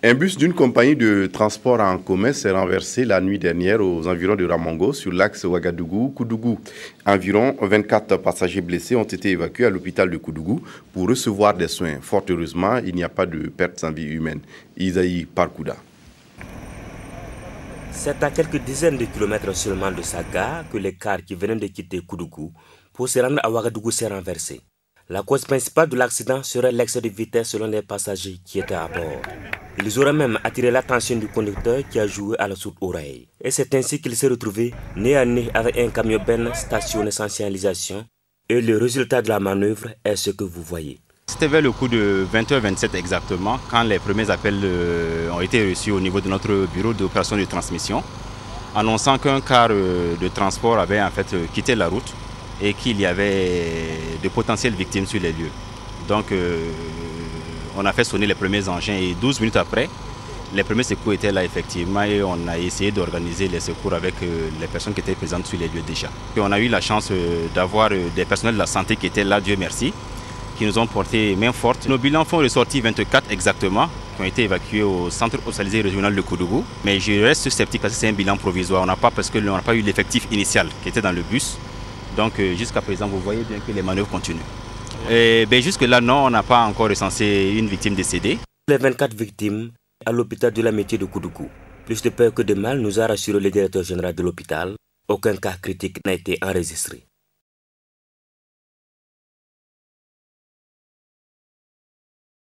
Un bus d'une compagnie de transport en commun s'est renversé la nuit dernière aux environs de Ramongo sur l'axe Ouagadougou-Koudougou. Environ 24 passagers blessés ont été évacués à l'hôpital de Koudougou pour recevoir des soins. Fort heureusement, il n'y a pas de pertes en vie humaine. Isaïe Parkouda. C'est à quelques dizaines de kilomètres seulement de sa gare que les cars qui venaient de quitter Koudougou pour se rendre à Ouagadougou s'est renversé. La cause principale de l'accident serait l'excès de vitesse selon les passagers qui étaient à bord. Ils auraient même attiré l'attention du conducteur qui a joué à la sourde oreille. Et c'est ainsi qu'il s'est retrouvé nez à nez avec un camion-benz stationné sans signalisation. Et le résultat de la manœuvre est ce que vous voyez. C'était vers le coup de 20h27 exactement, quand les premiers appels ont été reçus au niveau de notre bureau d'opération de transmission, annonçant qu'un car de transport avait en fait quitté la route et qu'il y avait de potentielles victimes sur les lieux. Donc on a fait sonner les premiers engins et 12 minutes après, les premiers secours étaient là effectivement et on a essayé d'organiser les secours avec les personnes qui étaient présentes sur les lieux déjà. Et on a eu la chance d'avoir des personnels de la santé qui étaient là, Dieu merci, qui nous ont porté main forte. Nos bilans font ressortir 24 exactement, qui ont été évacués au centre hospitalier régional de Koudougou. Mais je reste sceptique parce que c'est un bilan provisoire. Parce qu'on n'a pas eu l'effectif initial qui était dans le bus. Donc jusqu'à présent, vous voyez bien que les manœuvres continuent. Jusque-là, non, on n'a pas encore recensé une victime décédée. Les 24 victimes à l'hôpital de l'Amitié de Koudougou. Plus de peur que de mal, nous a rassuré le directeur général de l'hôpital. Aucun cas critique n'a été enregistré.